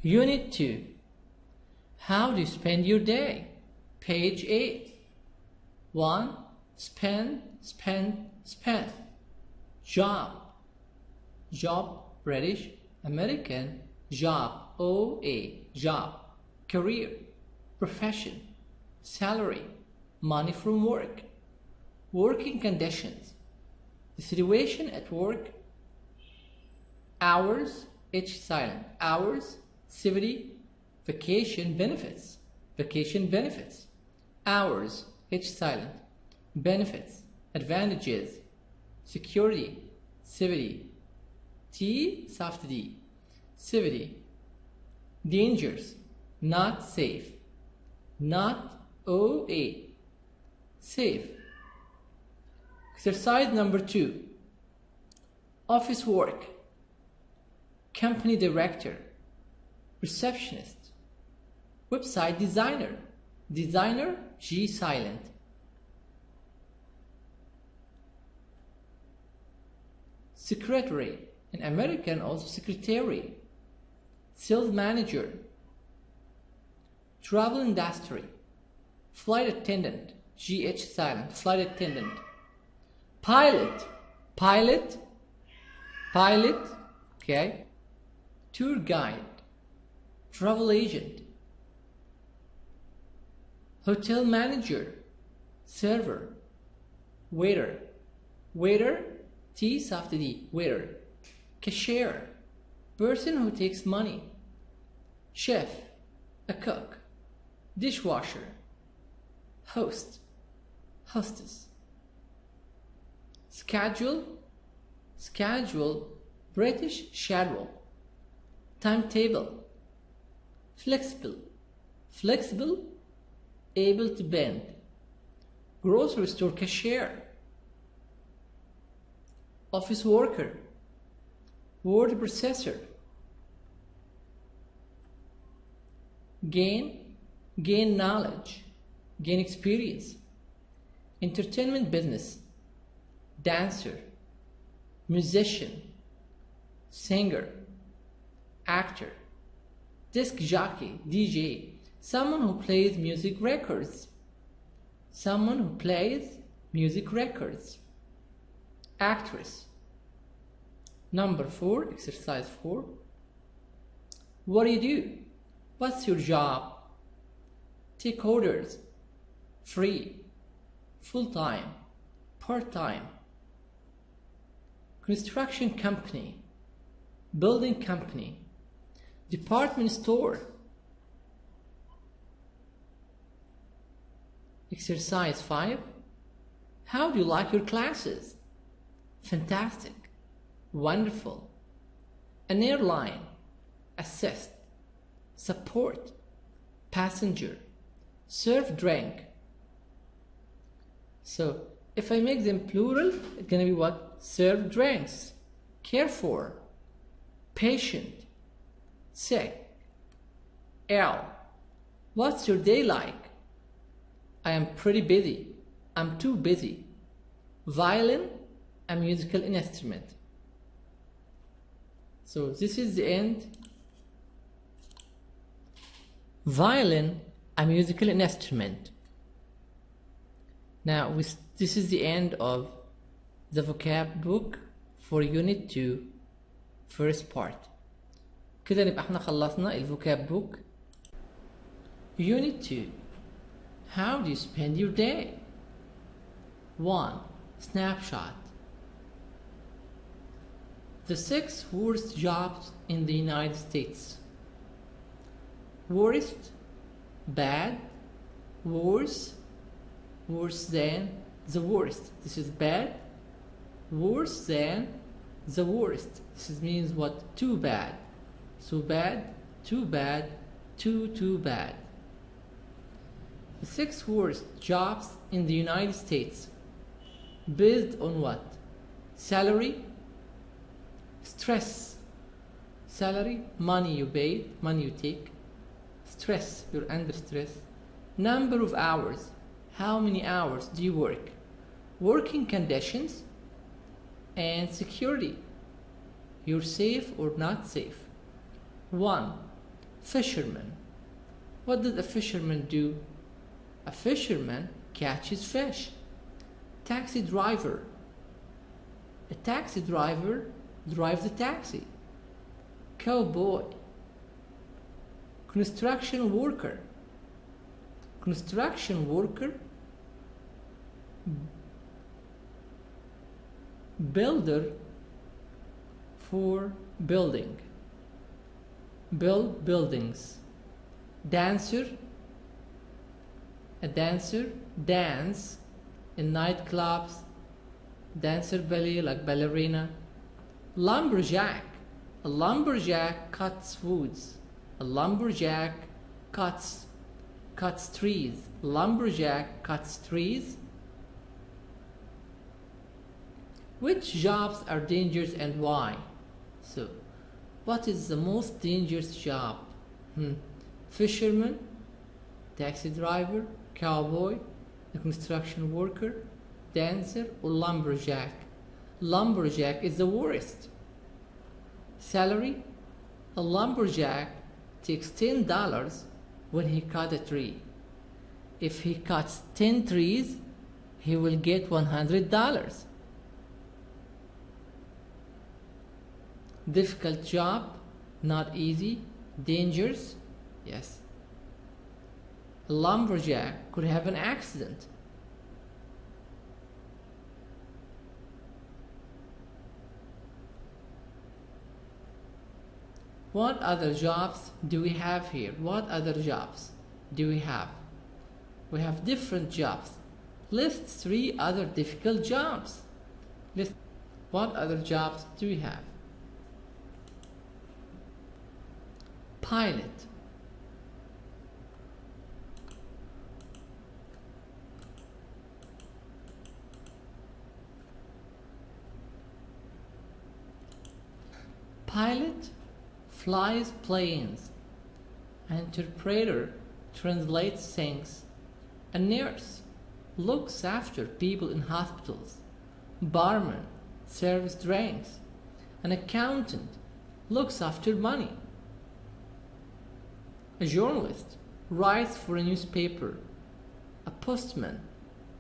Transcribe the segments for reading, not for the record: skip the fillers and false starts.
Unit 2. How do you spend your day? Page 8. 1. Spend. Job. British, American. Job. OA. Job. Career. Profession. Salary. Money from work. Working conditions. The situation at work. Hours. H silent. Hours. Activity. Vacation benefits. Hours. H silent. Benefits. Advantages. Security. Activity. T soft D. Activity. Dangers. Not safe. Not OA. Safe. Exercise number 2. Office work. Company director. Receptionist. Website designer. G silent. Secretary. In American also secretary. Sales manager. Travel industry. Flight attendant. GH silent. Flight attendant. Pilot. Okay. Tour guide. Travel agent. Hotel manager. Server. Waiter. T soft D. Waiter. Cashier. Person who takes money. Chef. A cook. Dishwasher. Host. Hostess. Schedule. British schedule. Timetable. Flexible. Able to bend. Grocery store cashier. Office worker. Word processor. Gain knowledge. Gain experience. Entertainment business. Dancer. Musician. Singer. Actor. Disc jockey. DJ. Someone who plays music records. Actress. Number 4, exercise 4. What do you do? What's your job? Take orders. Free. Full-time. Part-time. Construction company. Building company. Department store. Exercise 5. How do you like your classes? Fantastic. Wonderful. An airline. Assist. Support. Passenger. Serve drink. So if I make them plural, it's gonna be what? Serve drinks. Care for. Patient. Sick. Ill. What's your day like? I am pretty busy. I'm too busy. Violin, a musical instrument. So this is the end. Violin, a musical instrument. Now this is the end of the vocab book for unit 2 first part. كده نبقى احنا خلصنا الفوكاب book. Unit 2. How do you spend your day? 1. Snapshot. The 6 worst jobs in the United States. Worst, bad, worse, worse than, the worst. This is bad. Worse than, the worst. This means what? Too bad. So bad, too bad, too bad. The 6 worst jobs in the United States. Based on what? Salary, stress. Salary, money you pay, money you take. Stress, you're under stress. Number of hours, how many hours do you work? Working conditions and security. you're safe or not safe. 1. Fisherman. What does a fisherman do? A fisherman catches fish. Taxi driver. A taxi driver drives a taxi. Cowboy. Construction worker. Construction worker. Builder for building. Build buildings. Dancer. A dancer dance in nightclubs. Dancer ballet like ballerina. Lumberjack. A lumberjack cuts woods. A lumberjack cuts trees. Lumberjack cuts trees. Which jobs are dangerous and why? So, what is the most dangerous job? Fisherman, taxi driver, cowboy, a construction worker, dancer, or lumberjack? Lumberjack is the worst. Salary? A lumberjack takes $10 when he cut a tree. If he cuts 10 trees, he will get $100. Difficult job, not easy, dangerous, yes. A lumberjack could have an accident. What other jobs do we have here? What other jobs do we have? We have different jobs. List 3 other difficult jobs. List what other jobs do we have? Pilot. Pilot flies planes. Interpreter translates things. A nurse looks after people in hospitals. Barman serves drinks. An accountant looks after money. A journalist writes for a newspaper. A postman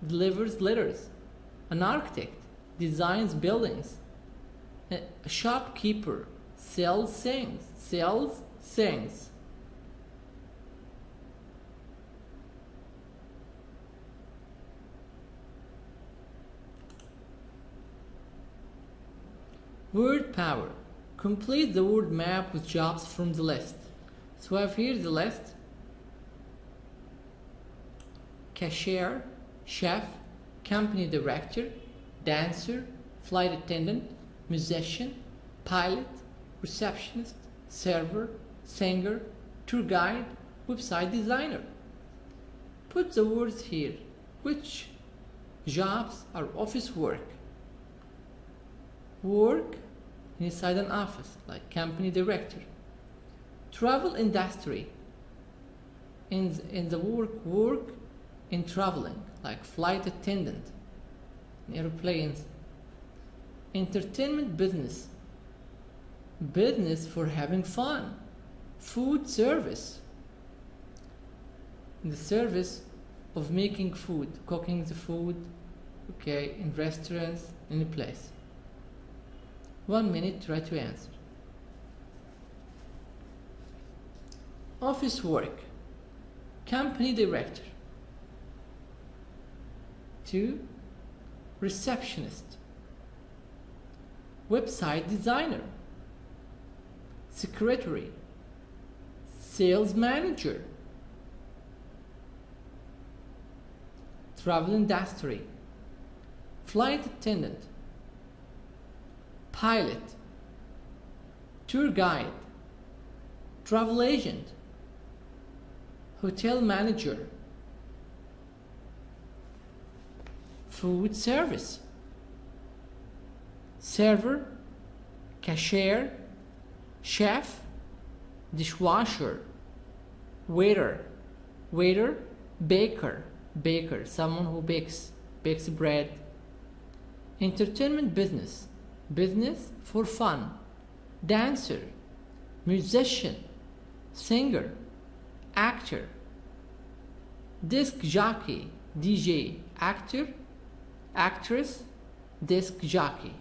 delivers letters. An architect designs buildings. A shopkeeper sells things. Word power. Complete the word map with jobs from the list. So I have here the list. Cashier, chef, company director, dancer, flight attendant, musician, pilot, receptionist, server, singer, tour guide, website designer. Put the words here. Which jobs are office work? Work inside an office, like company director. Travel industry. In the work in traveling, like flight attendant, in airplanes. Entertainment business. Business for having fun. Food service. The service of making food, cooking the food, okay, in restaurants, any place. 1 minute, try to answer. Office work. Company director. 2. Receptionist. Website designer. Secretary. Sales manager. Travel industry. Flight attendant. Pilot. Tour guide. Travel agent. Hotel manager. Food service. Server. Cashier. Chef. Dishwasher. Waiter. Baker, someone who bakes bread. Entertainment business for fun, dancer, musician, singer, actor, disc jockey, DJ, actor, actress, disc jockey.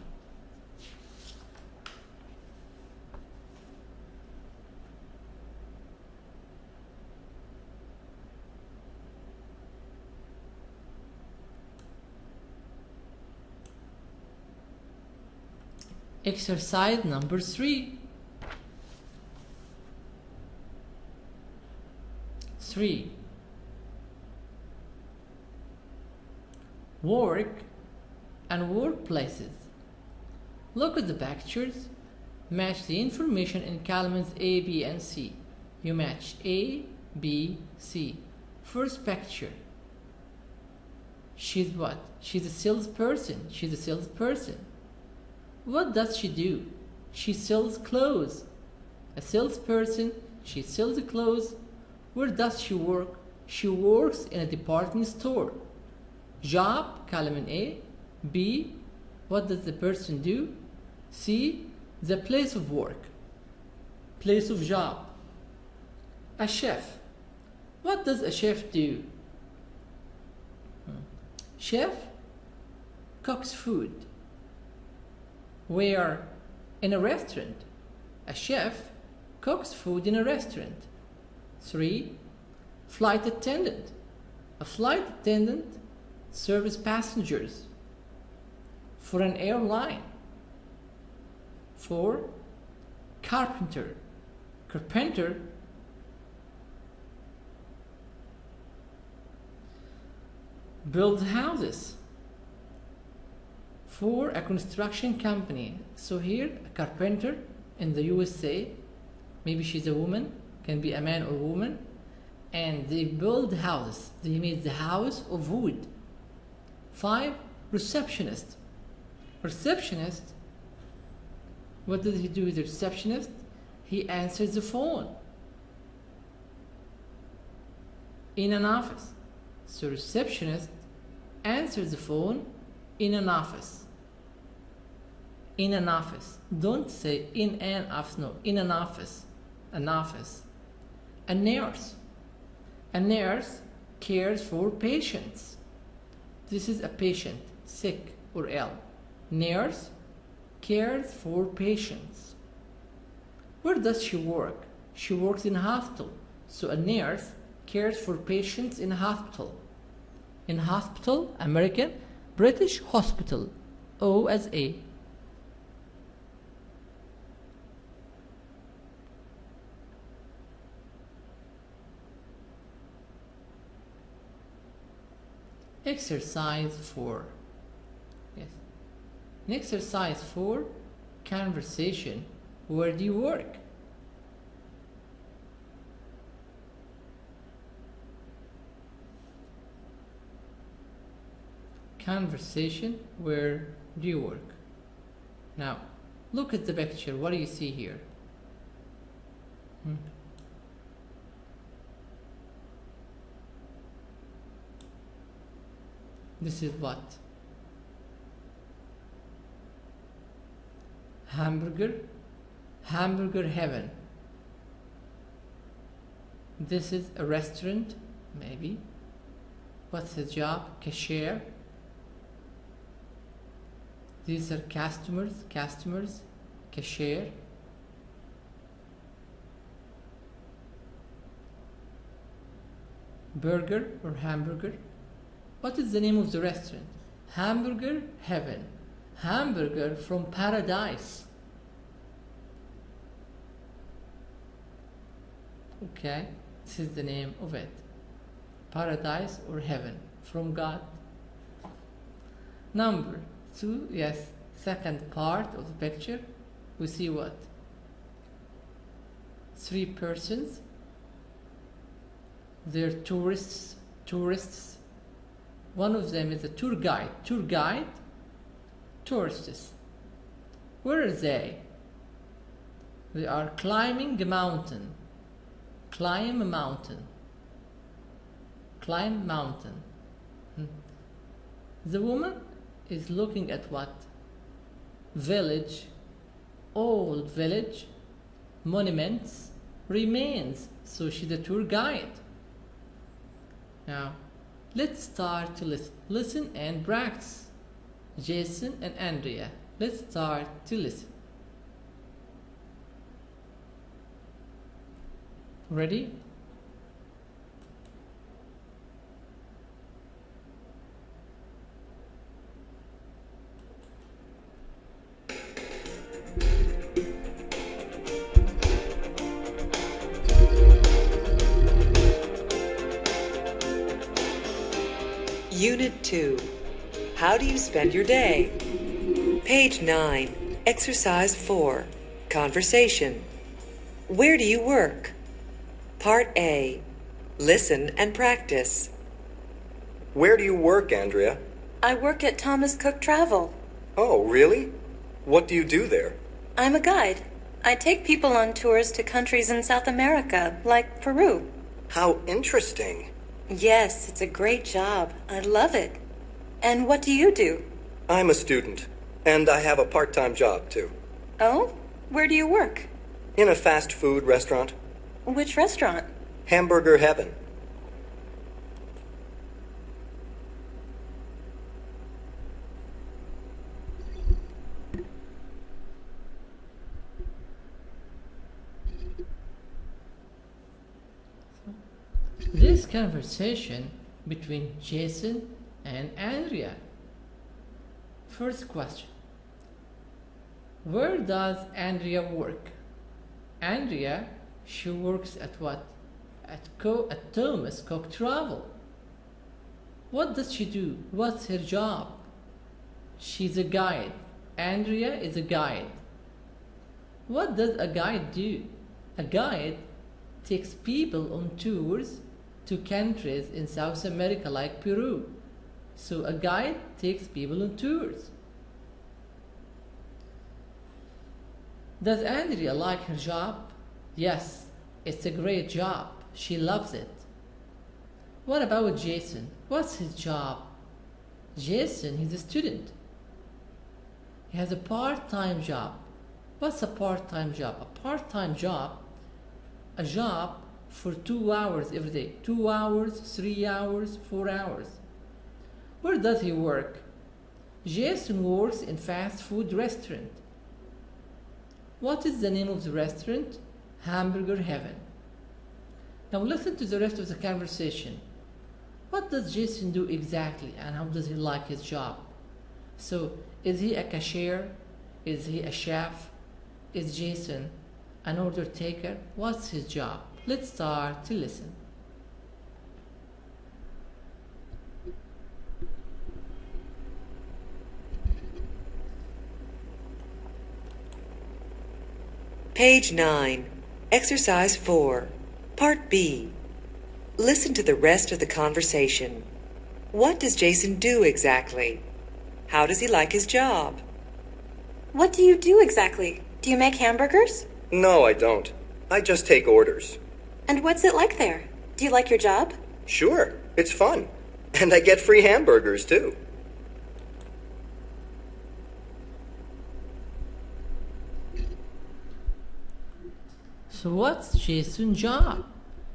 Exercise number 3. 3. Work and workplaces. Look at the pictures. Match the information in columns A, B, and C. You match A, B, C. First picture. She's what? She's a salesperson. She's a salesperson. What does she do? She sells clothes. A salesperson, she sells clothes. Where does she work? She works in a department store. Job, column in A. B, what does the person do? C, the place of work. Place of job. A chef. What does a chef do? Chef cooks food. Where? In a restaurant. A chef cooks food in a restaurant. 3. Flight attendant. A flight attendant serves passengers for an airline. 4. Carpenter. Carpenter builds houses for a construction company. So here, a carpenter in the USA, maybe she's a woman, can be a man or woman, and they build houses. They made the house of wood. 5. Receptionist. Receptionist, what does he do with the receptionist? He answers the phone in an office. So receptionist answers the phone in an office. In an office. Don't say in an office, no, in an office. An office. A nurse. A nurse cares for patients. This is a patient, sick or ill. Nurse cares for patients. Where does she work? She works in a hospital. So a nurse cares for patients in a hospital. In hospital, American, British hospital. O as A. Exercise 4. Yes. In exercise 4, conversation. Where do you work? Conversation. Where do you work? Now, look at the picture. What do you see here? This is what? Hamburger. Hamburger heaven. This is a restaurant, maybe. What's the job? Cashier. These are customers, cashier. Burger or hamburger. What is the name of the restaurant? Hamburger Heaven. Hamburger from paradise. Okay, this is the name of it. Paradise or heaven from God. Number 2, yes, second part of the picture. We see what? 3 persons. They're tourists. One of them is a tour guide. Tourists. Where are they? They are climbing a mountain. Climb a mountain. The woman is looking at what? Village old village, monuments, remains. So she's a tour guide. Now, let's start to listen. Listen and practice. Jason and Andrea, let's start to listen. Ready? Unit 2. How do you spend your day? Page 9. Exercise 4. Conversation. Where do you work? Part A. Listen and practice. Where do you work, Andrea? I work at Thomas Cook Travel. Oh, really? What do you do there? I'm a guide. I take people on tours to countries in South America, like Peru. How interesting. Yes, it's a great job. I love it. And what do you do? I'm a student, and I have a part-time job, too. Oh? Where do you work? In a fast food restaurant. Which restaurant? Hamburger Heaven. This conversation between Jason and Andrea. First question. Where does Andrea work? Andrea, she works at what? At Thomas Cook Travel. What does she do? What's her job? She's a guide. Andrea is a guide. What does a guide do? A guide takes people on tours to countries in South America like Peru. So a guide takes people on tours. Does Andrea like her job? Yes, it's a great job. She loves it. What about Jason? What's his job? Jason, he's a student. He has a part-time job. What's a part-time job? A part-time job, a job for 2 hours every day. 2 hours, 3 hours, 4 hours. Where does he work? Jason works in fast food restaurant. What is the name of the restaurant? Hamburger Heaven. Now listen to the rest of the conversation. What does Jason do exactly, and how does he like his job? So, is he a cashier? Is he a chef? Is Jason an order taker? What's his job? Let's start to listen. Page 9. Exercise 4. Part B. Listen to the rest of the conversation. What does Jason do exactly? How does he like his job? What do you do exactly? Do you make hamburgers? No, I don't. I just take orders. And what's it like there? Do you like your job? Sure, it's fun. And I get free hamburgers, too. So what's Jason's job?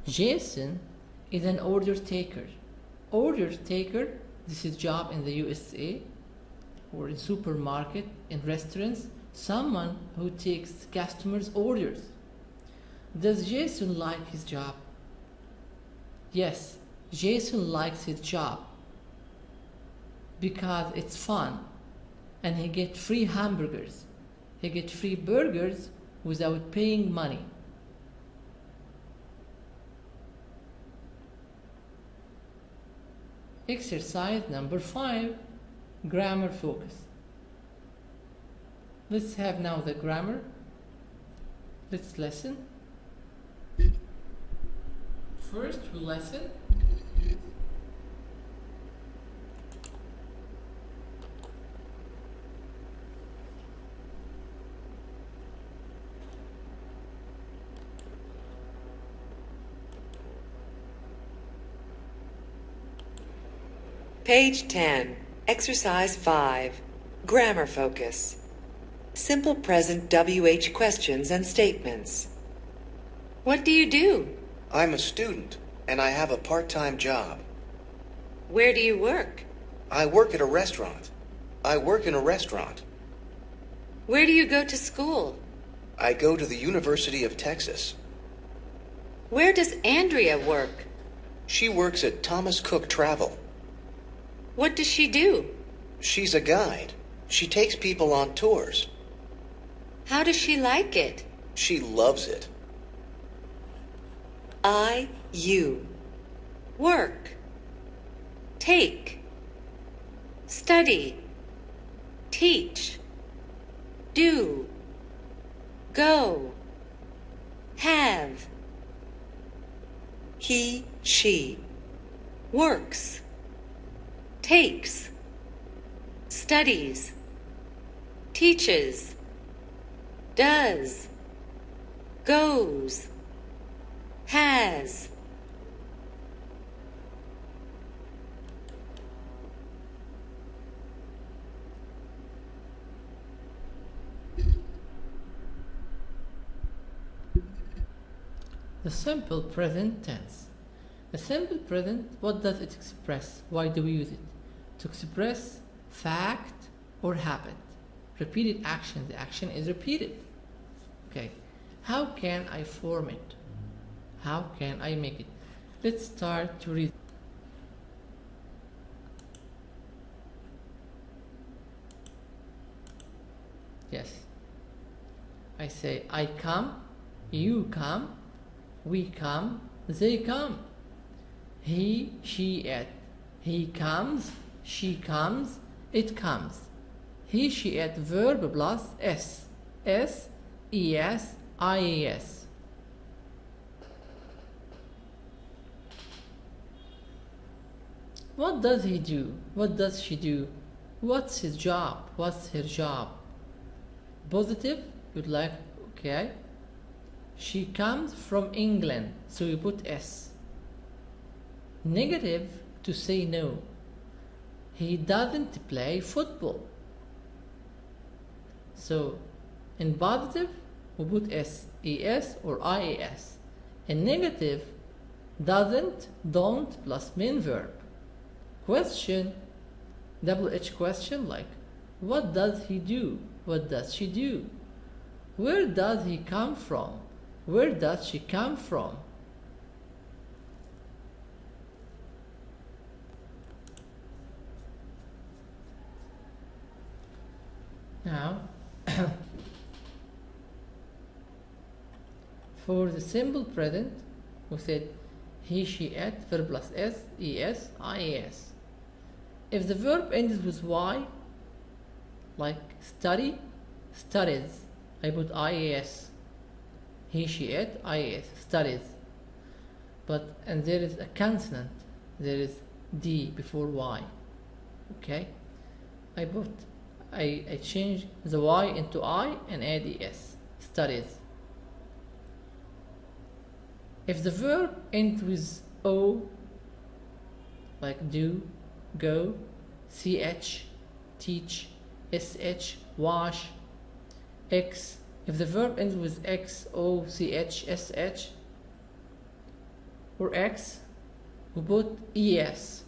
Jason is an order taker. Order taker, this is job in the USA or in supermarket, in restaurants, someone who takes customers' orders. Does Jason like his job? Yes, Jason likes his job because it's fun and he gets free hamburgers. He gets free burgers without paying money. Exercise number 5, grammar focus. Let's have now the grammar. Let's listen. First we listen. Page 10. Exercise 5. Grammar focus. Simple present WH questions and statements. What do you do? I'm a student, and I have a part-time job. Where do you work? I work at a restaurant. I work in a restaurant. Where do you go to school? I go to the University of Texas. Where does Andrea work? She works at Thomas Cook Travel. What does she do? She's a guide. She takes people on tours. How does she like it? She loves it. You. Work. Take. Study. Teach. Do. Go. Have. He, she. Works. Takes. Studies. Teaches. Does. Goes. Has. The simple present tense. The simple present, what does it express? Why do we use it? To express fact or habit. Repeated action. The action is repeated. Okay. How can I form it? How can I make it? Let's start to read. Yes. I say I come, you come, we come, they come. He, she, it. He comes, she comes, it comes. He, she, it, verb plus s. S, es, ies. What does he do? What does she do? What's his job? What's her job? Positive, you'd like, okay. She comes from England, so you put S. Negative, to say no. He doesn't play football. So, in positive, we put S, ES or IAS. In negative, doesn't, don't plus main verb. Question, double H question like, what does he do? What does she do? Where does he come from? Where does she come from? Now, for the simple present, we said he, she, it, verb plus s, es, ias. If the verb ends with y, like study, studies, I put ias. He, she, it, ias, studies. And there is a consonant, there is d before y. Okay, I change the y into I and add es, studies. If the verb ends with o, like do, go, ch, teach, sh, wash, x. If the verb ends with x, o, ch, sh, or x, we put es,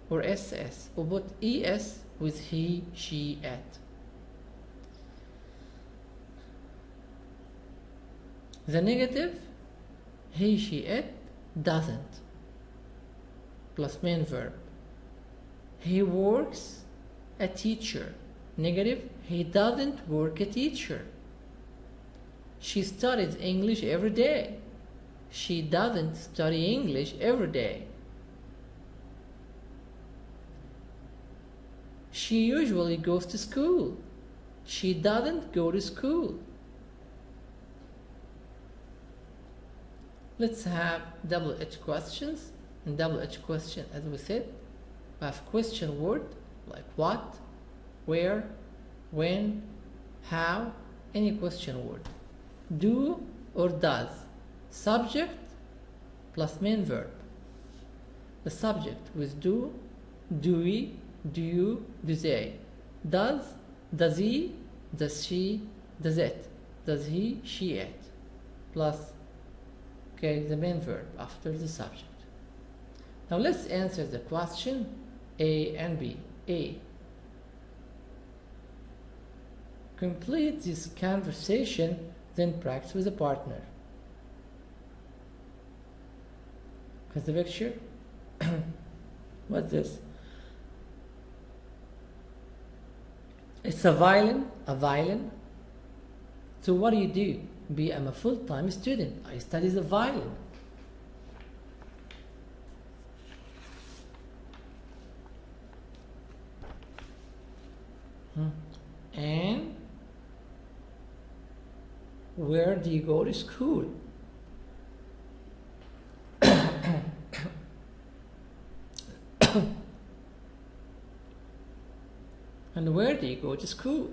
or ss. We put es with he, she, it. The negative, he, she, it, doesn't, plus main verb. He works a teacher. Negative, he doesn't work a teacher. She studies English every day. She doesn't study English every day. She usually goes to school. She doesn't go to school. Let's have double H questions. And double H question, as we said, we have question word like what, where, when, how, any question word. Do or does. Subject plus main verb. The subject with do, do we, do you, do they. Does he, does she, does it, does he, she, it, plus, okay, the main verb after the subject. Now let's answer the question A and B. A. Complete this conversation, then practice with a partner. What's the picture? What's this? It's a violin, a violin. So what do? B, I'm a full-time student. I study the violin. And where do you go to school? And where do you go to school?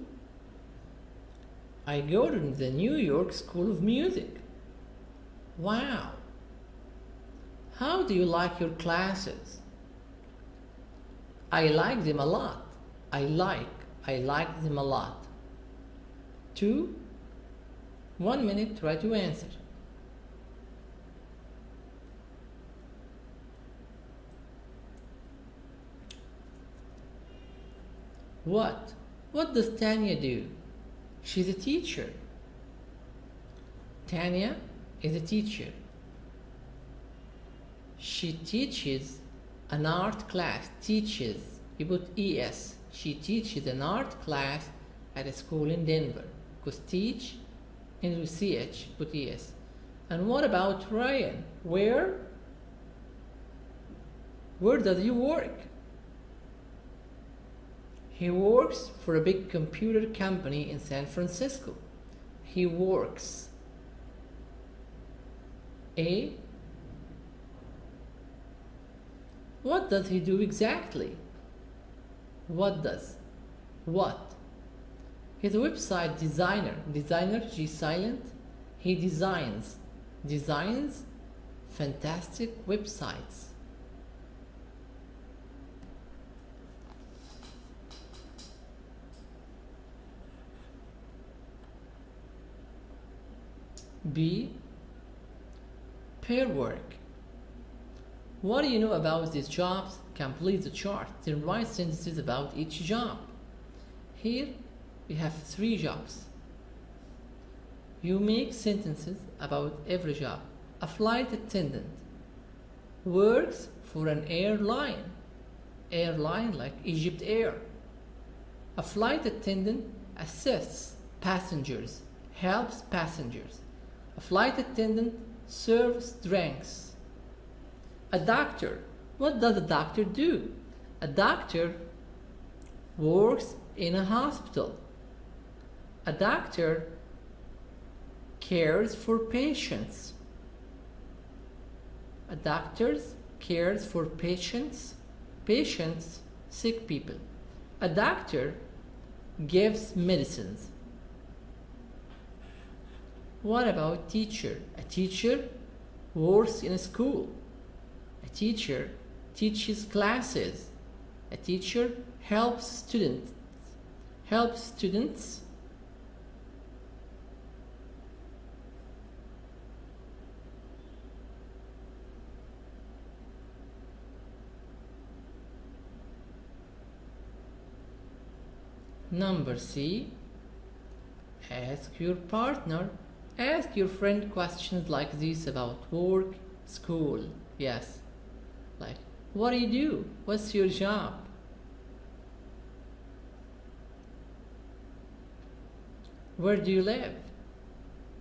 I go to the New York School of Music. Wow! How do you like your classes? I like them a lot. I like them a lot. 2. 1 minute, try to answer. What? What does Tanya do? She's a teacher. Tanya is a teacher. She teaches an art class. Teaches. You put ES. She teaches an art class at a school in Denver. Because teach ends with CH, put ES. And what about Ryan? Where does he work? He works for a big computer company in San Francisco. He works. A. What does he do exactly? What does? What? He's a website designer. Designer, G silent. He designs. Designs fantastic websites. B. Pair work. What do you know about these jobs? Complete the chart. Then write sentences about each job. Here we have 3 jobs. You make sentences about every job. A flight attendant works for an airline. Airline like Egypt Air. A flight attendant assists passengers, helps passengers. A flight attendant serves drinks. A doctor. What does a doctor do? A doctor works in a hospital. A doctor cares for patients. A doctor cares for patients, sick people. A doctor gives medicines. What about teacher? A teacher works in a school. A teacher teaches classes. A teacher helps students. Number C. Ask your partner. Ask your friend questions like this about work, school. Yes. Like, what do you do? What's your job? Where do you live?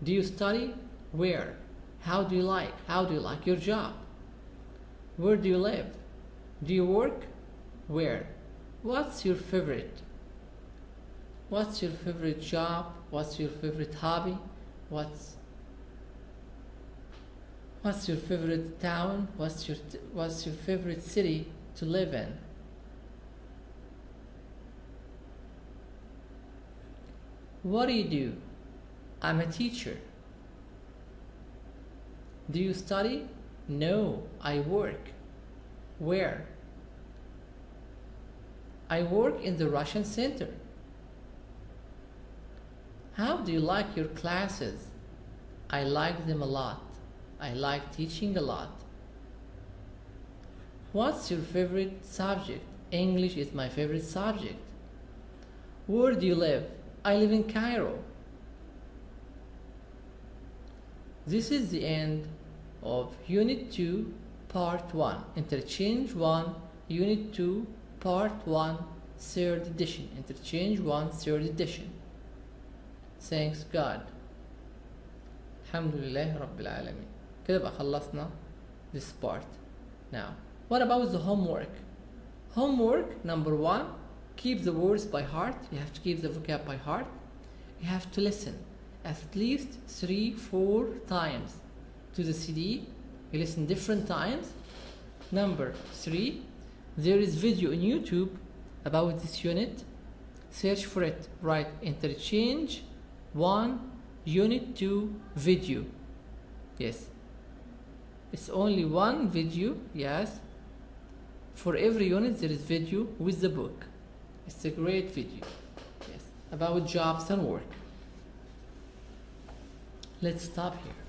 Do you study? Where? How do you like your job? Where do you live? Do you work? Where? What's your favorite? What's your favorite job? What's your favorite hobby? What's your favorite town? What's your favorite city to live in? What do you do? I'm a teacher. Do you study? No, I work. Where? I work in the Russian Center. How do you like your classes? I like them a lot. I like teaching a lot. What's your favorite subject? English is my favorite subject. Where do you live? I live in Cairo. This is the end of Unit 2, Part 1. Interchange 1, Unit 2, Part 1, 3rd edition. Interchange 1, 3rd edition. Thanks God. الحمد لله رب العالمين. كده بقى خلصنا this part. Now, what about the homework? Homework number 1, keep the words by heart. You have to keep the vocab by heart. You have to listen at least 3-4 times to the CD. You listen different times. Number 3, there is video on YouTube about this unit. Search for it. Write Interchange 1 Unit 2 video. Yes, it's only one video. Yes, for every unit there is video with the book. It's a great video. Yes, about jobs and work. Let's stop here.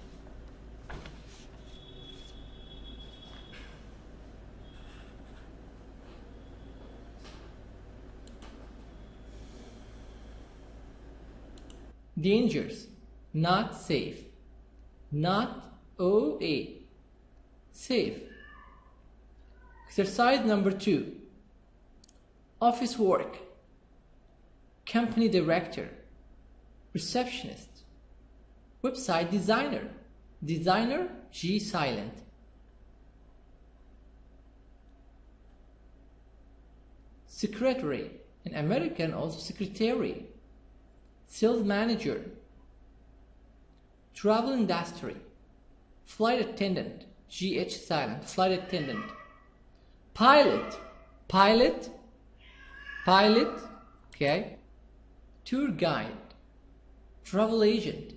Dangers, not safe, not OA, safe. Exercise number 2, office work, company director, receptionist, website designer, designer G silent, secretary, in American also secretary, sales manager, travel industry, flight attendant, GH silent, flight attendant, pilot, okay, tour guide, travel agent,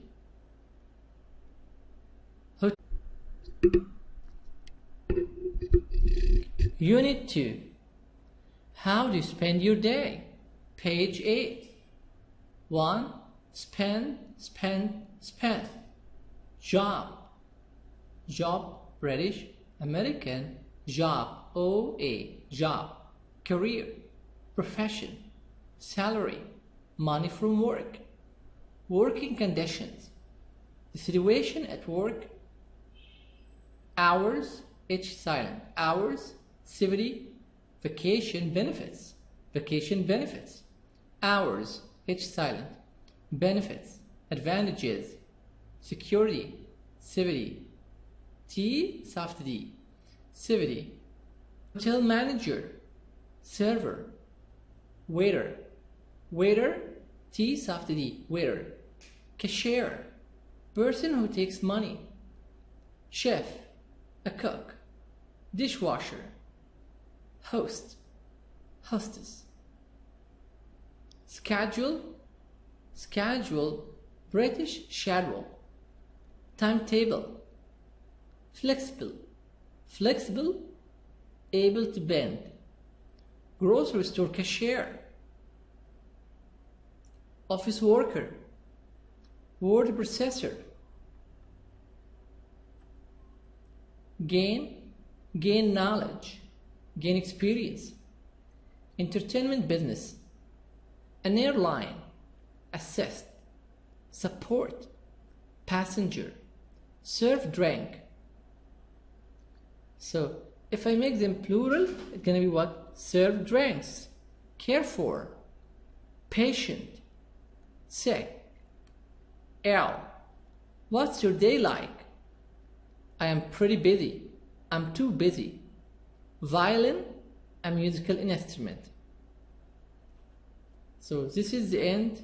Unit 2, how do you spend your day? Page 8. 1, spend. Job, British, American, job, OA, job, career, profession, salary, money from work, working conditions, the situation at work, hours, H silent, hours, activity, vacation benefits, hours, H silent, benefits, advantages, security, activity, T soft D, activity, hotel manager, server, waiter, T soft D, waiter, cashier, person who takes money, chef, a cook, dishwasher, host, hostess, schedule, British schedule, timetable, flexible, able to bend, grocery store cashier, office worker, word processor, gain knowledge, gain experience, entertainment business, an airline, assist, support, passenger, serve drink. So if I make them plural, it's gonna be what? Serve drinks, care for, patient, sick, ill. What's your day like? I am pretty busy. I'm too busy. Violin, a musical instrument. So this is the end.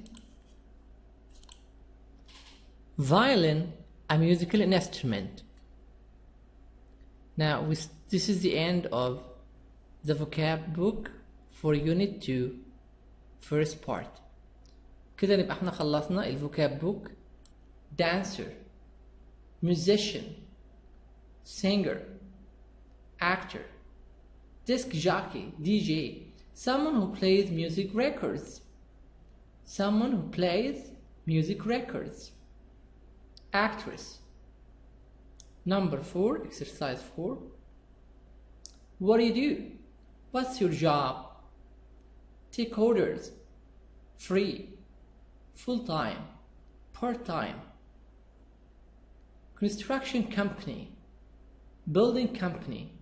Violin, a musical instrument. Now this is the end of the vocab book for Unit 2 first part. كده نبقى احنا خلصنا الفوكاب book. Dancer, musician, singer, actor, disc jockey, DJ, someone who plays music records, someone who plays music records. Actress. Number 4, exercise 4. What do you do? What's your job? Take orders. Free. Full-time. Part-time. Construction company. Building company.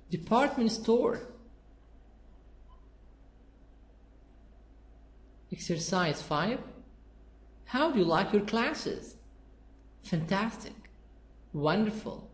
Department store. Exercise 5. How do you like your classes? Fantastic. Wonderful.